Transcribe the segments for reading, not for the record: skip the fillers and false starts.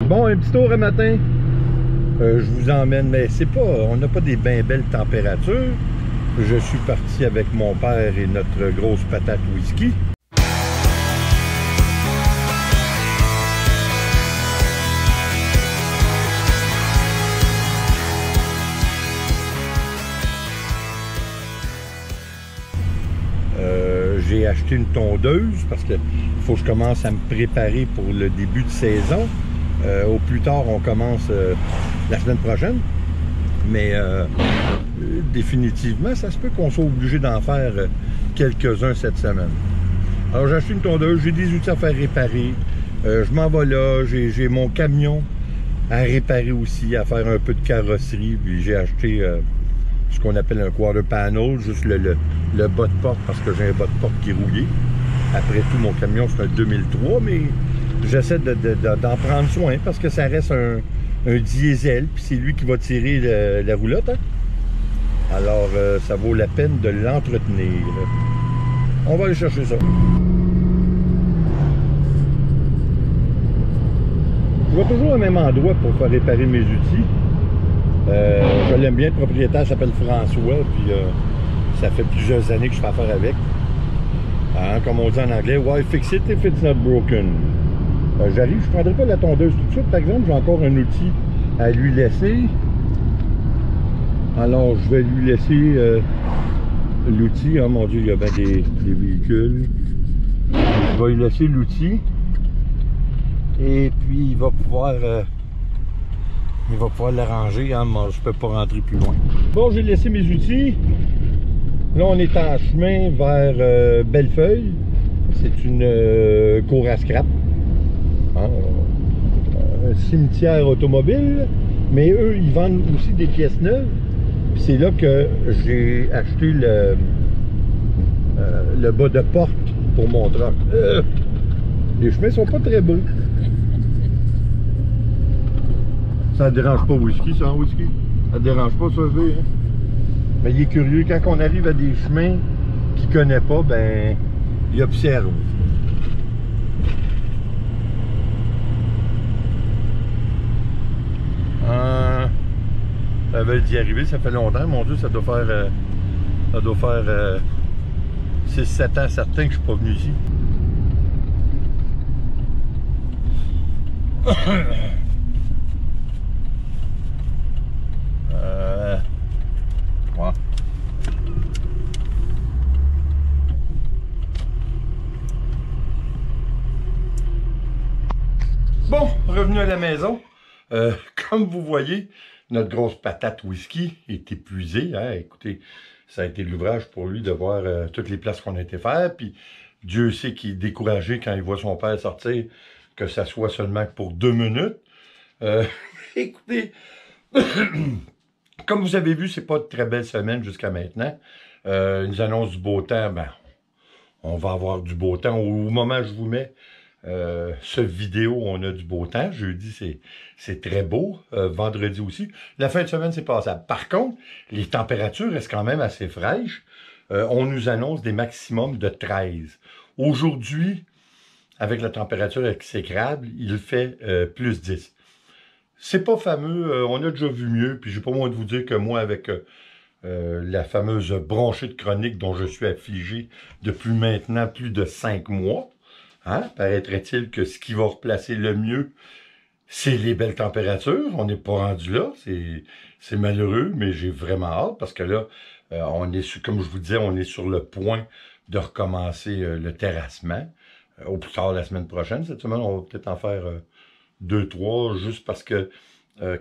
Bon, un petit tour un matin. Je vous emmène, mais c'est pas, on n'a pas des bien belles températures. Je suis parti avec mon père et notre grosse patate whisky. J'ai acheté une tondeuse parce qu'il faut que je commence à me préparer pour le début de saison. Au plus tard, on commence la semaine prochaine. Mais définitivement, ça se peut qu'on soit obligé d'en faire quelques-uns cette semaine. Alors, j'ai acheté une tondeuse, j'ai des outils à faire réparer. Je m'en vais là, j'ai mon camion à réparer aussi, à faire un peu de carrosserie. Puis j'ai acheté ce qu'on appelle un quarter panel, juste le bas de porte, parce que j'ai un bas de porte qui est rouillé. Après tout, mon camion, c'est un 2003, mais j'essaie d'en prendre soin, parce que ça reste un diesel, puis c'est lui qui va tirer la roulotte. Hein? Alors, ça vaut la peine de l'entretenir. On va aller chercher ça. Je vais toujours au même endroit pour faire réparer mes outils. Je l'aime bien, le propriétaire s'appelle François, puis ça fait plusieurs années que je fais affaire avec. Hein, comme on dit en anglais, why fix it if it's not broken? J'arrive, je ne prendrai pas la tondeuse tout de suite, par exemple, j'ai encore un outil à lui laisser. Alors, je vais lui laisser l'outil. Oh mon Dieu, il y a bien des véhicules. Je vais lui laisser l'outil. Et puis, il va pouvoir l'arranger, hein, moi, je peux pas rentrer plus loin. Bon, j'ai laissé mes outils. Là, on est en chemin vers Bellefeuille. C'est une cour à scrap. Hein, un cimetière automobile. Mais eux, ils vendent aussi des pièces neuves. Puis c'est là que j'ai acheté le bas de porte pour mon truck. Les chemins sont pas très beaux. Ça ne dérange pas whisky, ça, whisky? Ça ne dérange pas, ça, hein? Mais il est curieux, quand on arrive à des chemins qu'il ne connaît pas, ben, il observe. Ça veut d'y arriver, ça fait longtemps, mon Dieu, ça doit faire 6-7 ans certains que je suis pas venu ici. Ouais. Bon, revenu à la maison. Comme vous voyez, notre grosse patate whisky est épuisée. Hein? Écoutez, ça a été l'ouvrage pour lui de voir toutes les places qu'on a été faire. Puis Dieu sait qu'il est découragé quand il voit son père sortir, que ça soit seulement pour 2 minutes. Écoutez, comme vous avez vu, c'est pas de très belle semaine jusqu'à maintenant. Ils nous annoncent du beau temps. Ben, on va avoir du beau temps. Au moment où je vous mets ce vidéo, on a du beau temps. Jeudi, c'est très beau. Vendredi aussi. La fin de semaine, c'est passable. Par contre, les températures restent quand même assez fraîches. On nous annonce des maximums de 13. Aujourd'hui, avec la température exécrable, il fait plus 10. C'est pas fameux, on a déjà vu mieux, puis j'ai pas moins de vous dire que moi, avec la fameuse bronchite chronique dont je suis affligé depuis maintenant plus de 5 mois, hein, paraîtrait-il que ce qui va replacer le mieux, c'est les belles températures. On n'est pas rendu là, c'est malheureux, mais j'ai vraiment hâte, parce que là, on est, comme je vous disais, on est sur le point de recommencer le terrassement. Au plus tard la semaine prochaine, cette semaine, on va peut-être en faire 2-3, juste parce que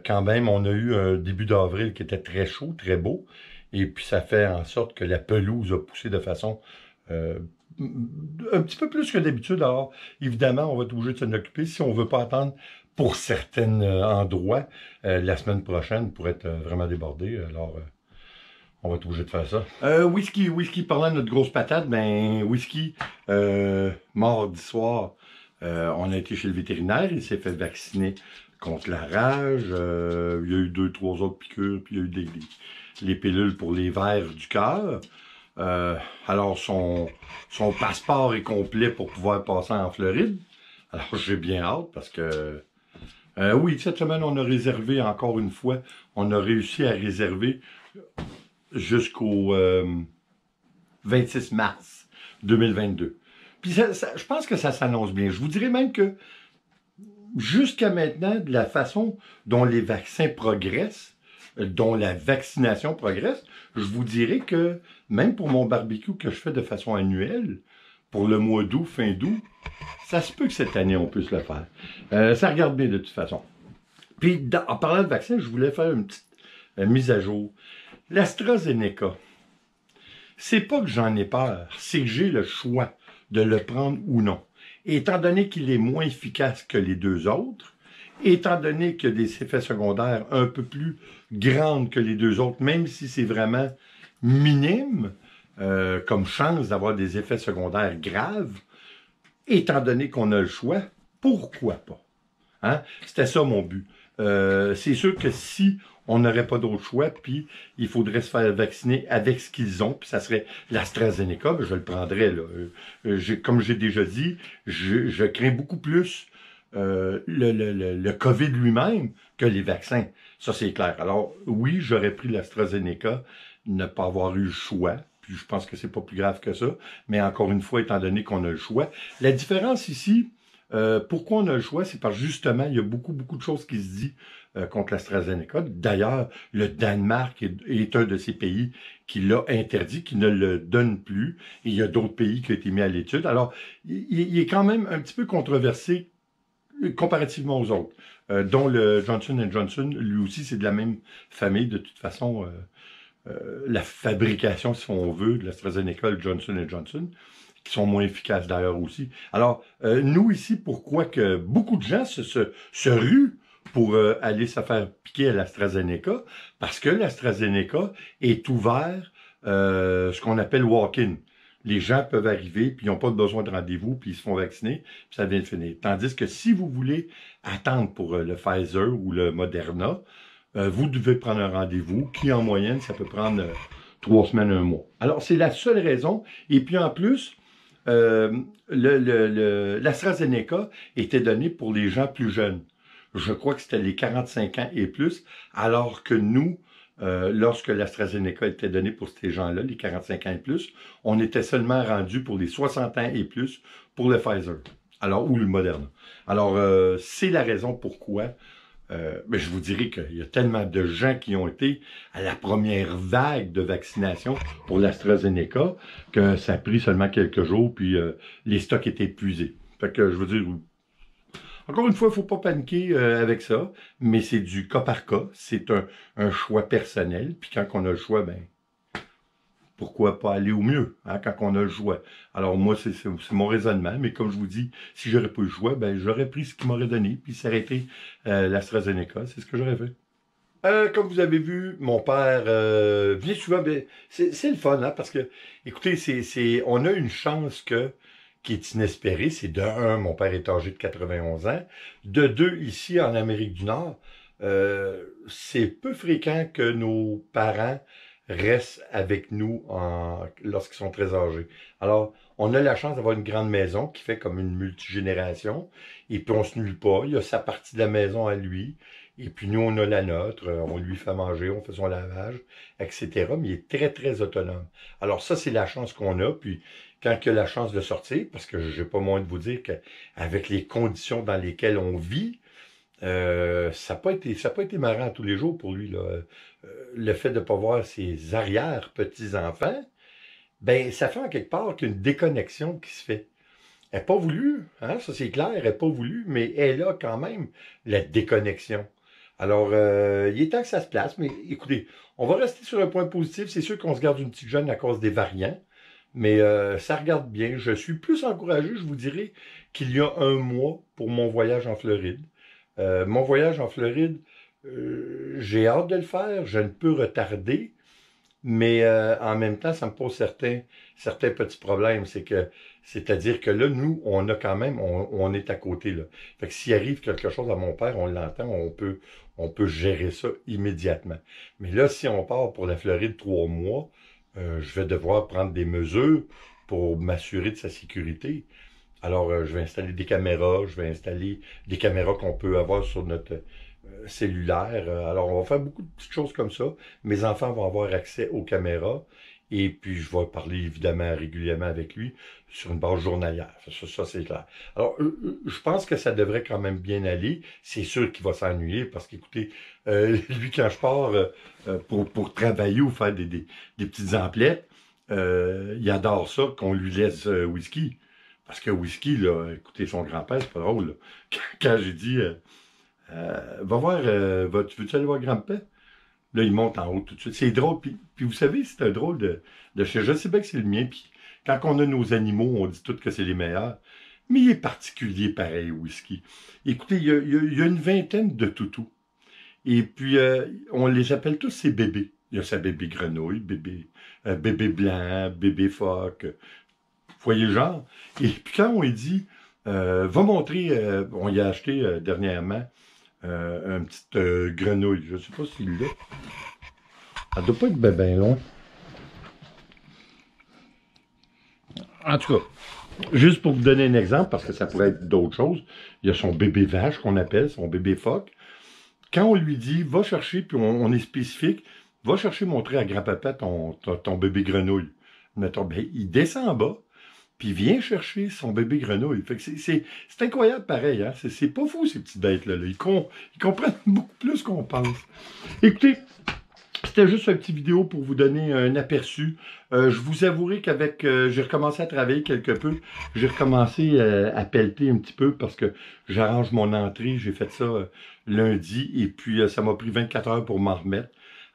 quand même, on a eu un début d'avril qui était très chaud, très beau, et puis ça fait en sorte que la pelouse a poussé de façon un petit peu plus que d'habitude. Alors, évidemment, on va être obligé de s'en occuper si on ne veut pas attendre pour certains endroits la semaine prochaine pour être vraiment débordé. Alors, on va être obligé de faire ça. Whisky, parlant de notre grosse patate, ben, whisky, mardi soir, on a été chez le vétérinaire, il s'est fait vacciner contre la rage, il y a eu 2-3 autres piqûres, puis il y a eu les pilules pour les vers du cœur. Alors son passeport est complet pour pouvoir passer en Floride. Alors j'ai bien hâte parce que Oui, cette semaine, on a réservé encore une fois. On a réussi à réserver jusqu'au 26 mars 2022. Puis je pense que ça s'annonce bien. Je vous dirais même que jusqu'à maintenant, de la façon dont les vaccins progressent, dont la vaccination progresse, je vous dirais que même pour mon barbecue que je fais de façon annuelle, pour le mois d'août, fin d'août, ça se peut que cette année, on puisse le faire. Ça regarde bien de toute façon. Puis, en parlant de vaccin, je voulais faire une petite mise à jour. L'AstraZeneca, c'est pas que j'en ai peur, c'est que j'ai le choix de le prendre ou non. Et étant donné qu'il est moins efficace que les deux autres, étant donné qu'il y a des effets secondaires un peu plus grands que les deux autres, même si c'est vraiment minime, comme chance d'avoir des effets secondaires graves, étant donné qu'on a le choix, pourquoi pas? Hein? C'était ça mon but. C'est sûr que si on n'aurait pas d'autre choix, puis il faudrait se faire vacciner avec ce qu'ils ont, puis ça serait l'AstraZeneca, ben je le prendrais. Là. Comme j'ai déjà dit, je crains beaucoup plus le COVID lui-même que les vaccins. Ça, c'est clair. Alors, oui, j'aurais pris l'AstraZeneca, ne pas avoir eu le choix. Puis je pense que c'est pas plus grave que ça. Mais encore une fois, étant donné qu'on a le choix. La différence ici, pourquoi on a le choix, c'est parce que justement, il y a beaucoup de choses qui se disent contre l'AstraZeneca. D'ailleurs, le Danemark est un de ces pays qui l'a interdit, qui ne le donne plus. Et il y a d'autres pays qui ont été mis à l'étude. Alors, il est quand même un petit peu controversé comparativement aux autres, dont le Johnson & Johnson, lui aussi, c'est de la même famille. De toute façon, la fabrication, si on veut, de l'AstraZeneca, le Johnson & Johnson, qui sont moins efficaces d'ailleurs aussi. Alors, nous ici, pourquoi que beaucoup de gens se ruent pour aller se faire piquer à l'AstraZeneca? Parce que l'AstraZeneca est ouvert, ce qu'on appelle walk-in. Les gens peuvent arriver, puis ils n'ont pas besoin de rendez-vous, puis ils se font vacciner, puis ça vient de finir. Tandis que si vous voulez attendre pour le Pfizer ou le Moderna, vous devez prendre un rendez-vous qui, en moyenne, ça peut prendre 3 semaines, 1 mois. Alors, c'est la seule raison. Et puis, en plus, l'AstraZeneca était donné pour les gens plus jeunes. Je crois que c'était les 45 ans et plus, alors que nous, lorsque l'AstraZeneca était donné pour ces gens-là, les 45 ans et plus, on était seulement rendu pour les 60 ans et plus pour le Pfizer, alors ou le Moderna. Alors, c'est la raison pourquoi mais je vous dirais qu'il y a tellement de gens qui ont été à la première vague de vaccination pour l'AstraZeneca que ça a pris seulement quelques jours, puis les stocks étaient épuisés. Fait que je veux dire, encore une fois, il ne faut pas paniquer avec ça, mais c'est du cas par cas. C'est un choix personnel. Puis quand on a le choix, ben pourquoi pas aller au mieux, hein, quand on a le choix. Alors moi, c'est mon raisonnement, mais comme je vous dis, si j'aurais pas eu le choix, ben j'aurais pris ce qu'il m'aurait donné, puis s'arrêter l'AstraZeneca, c'est ce que j'aurais fait. Comme vous avez vu, mon père vient souvent, ben, c'est le fun, hein, parce que, écoutez, on a une chance qui est inespérée, c'est de un, mon père est âgé de 91 ans, de deux, ici en Amérique du Nord, c'est peu fréquent que nos parents restent avec nous lorsqu'ils sont très âgés. Alors, on a la chance d'avoir une grande maison qui fait comme une multigénération, et puis on se nulle pas, il a sa partie de la maison à lui, et puis nous, on a la nôtre, on lui fait manger, on fait son lavage, etc. Mais il est très, très autonome. Alors ça, c'est la chance qu'on a, puis quand il a la chance de sortir, parce que j'ai pas moins de vous dire qu'avec les conditions dans lesquelles on vit, ça n'a pas été marrant tous les jours pour lui, là. Le fait de ne pas voir ses arrière-petits-enfants, ben ça fait en quelque part qu'une déconnexion qui se fait. Elle n'est pas voulu, hein, ça c'est clair, elle n'est pas voulu, mais elle a quand même la déconnexion. Alors, il est temps que ça se place, mais écoutez, on va rester sur un point positif. C'est sûr qu'on se garde une petite jeune à cause des variants, mais ça regarde bien. Je suis plus encouragé, je vous dirais, qu'il y a 1 mois pour mon voyage en Floride. Mon voyage en Floride, j'ai hâte de le faire, je ne peux retarder, mais en même temps, ça me pose certains petits problèmes. C'est-à-dire que là, nous, on a quand même, on est à côté, là. Fait que s'il arrive quelque chose à mon père, on l'entend, on peut gérer ça immédiatement. Mais là, si on part pour la Floride 3 mois, je vais devoir prendre des mesures pour m'assurer de sa sécurité. Alors, je vais installer des caméras, je vais installer des caméras qu'on peut avoir sur notre cellulaire. Alors, on va faire beaucoup de petites choses comme ça. Mes enfants vont avoir accès aux caméras. Et puis, je vais parler évidemment régulièrement avec lui sur une base journalière. Ça c'est clair. Alors, je pense que ça devrait quand même bien aller. C'est sûr qu'il va s'ennuyer parce qu'écoutez, lui, quand je pars pour travailler ou faire des petites emplettes, il adore ça qu'on lui laisse whisky. Parce que whisky, là, écoutez, son grand-père, c'est pas drôle. Là. Quand j'ai dit, va voir, veux-tu aller voir grand-père? Là, il monte en haut tout de suite. C'est drôle. Puis vous savez, c'est un drôle de chien. Je sais bien que c'est le mien. Puis quand on a nos animaux, on dit tous que c'est les meilleurs. Mais il est particulier pareil, whisky. Écoutez, il y a une vingtaine de toutous. Et puis, on les appelle tous ses bébés. Il y a sa bébé grenouille, bébé blanc, bébé phoque. Vous voyez le genre? Et puis quand on lui dit, va montrer, on y a acheté dernièrement une petite grenouille. Je ne sais pas s'il l'a. Elle doit pas être bien long. En tout cas, juste pour vous donner un exemple, parce que ça pourrait être d'autres choses, il y a son bébé vache qu'on appelle, son bébé phoque. Quand on lui dit, va chercher, puis on est spécifique, va chercher montrer à grand-papa ton bébé grenouille. Mettons, ben, il descend en bas, puis il vient chercher son bébé grenouille. Fait que c'est incroyable pareil, hein? C'est pas fou ces petites bêtes-là. Là. Ils comprennent beaucoup plus qu'on pense. Écoutez, c'était juste une petite vidéo pour vous donner un aperçu. Je vous avouerai qu'avec... j'ai recommencé à travailler quelque peu. J'ai recommencé à pelleter un petit peu parce que j'arrange mon entrée. J'ai fait ça lundi et puis ça m'a pris 24 heures pour m'en remettre.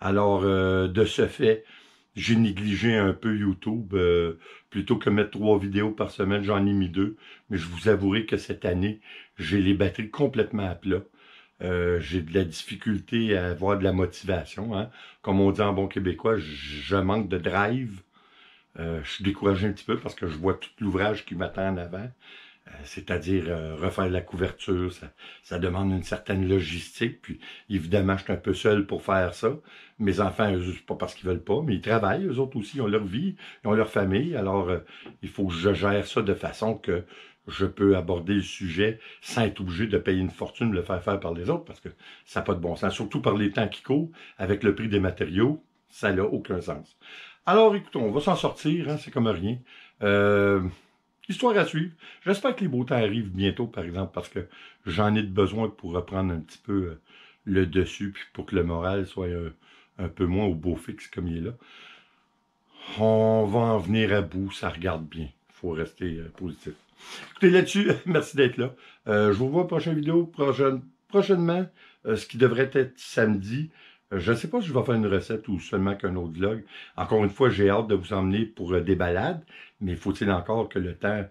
Alors, de ce fait, j'ai négligé un peu YouTube. Plutôt que mettre 3 vidéos par semaine, j'en ai mis 2. Mais je vous avouerai que cette année, j'ai les batteries complètement à plat. J'ai de la difficulté à avoir de la motivation. Hein. Comme on dit en bon québécois, je manque de drive. Je suis découragé un petit peu parce que je vois tout l'ouvrage qui m'attend en avant. C'est-à-dire refaire la couverture, ça demande une certaine logistique. Puis évidemment, je suis un peu seul pour faire ça. Mes enfants, eux, c'est pas parce qu'ils veulent pas, mais ils travaillent, eux autres aussi, ils ont leur vie, ils ont leur famille. Alors, il faut que je gère ça de façon que je peux aborder le sujet sans être obligé de payer une fortune, de le faire par les autres, parce que ça n'a pas de bon sens. Surtout par les temps qui courent, avec le prix des matériaux, ça n'a aucun sens. Alors, écoutons, on va s'en sortir, hein, c'est comme rien. Histoire à suivre. J'espère que les beaux temps arrivent bientôt, par exemple, parce que j'en ai besoin pour reprendre un petit peu le dessus, puis pour que le moral soit un peu moins au beau fixe comme il est là. On va en venir à bout, ça regarde bien. Il faut rester positif. Écoutez, là-dessus, merci d'être là. Je vous vois à la prochaine vidéo, prochainement, ce qui devrait être samedi. Je ne sais pas si je vais faire une recette ou seulement qu'un autre vlog. Encore une fois, j'ai hâte de vous emmener pour des balades, mais faut-il encore que le temps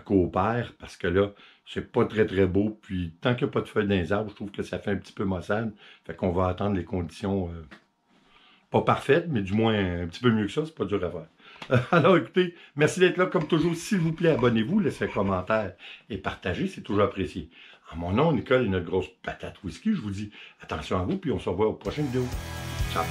coopère, parce que là, c'est pas très très beau, puis tant qu'il n'y a pas de feuilles dans les arbres, je trouve que ça fait un petit peu maussade. Fait qu'on va attendre les conditions pas parfaites, mais du moins un petit peu mieux que ça, c'est pas dur à faire. Alors écoutez, merci d'être là, comme toujours, s'il vous plaît, abonnez-vous, laissez un commentaire et partagez, c'est toujours apprécié. En mon nom, Nicole et notre grosse patate whisky, je vous dis attention à vous, puis on se revoit aux prochaines vidéos. Ciao!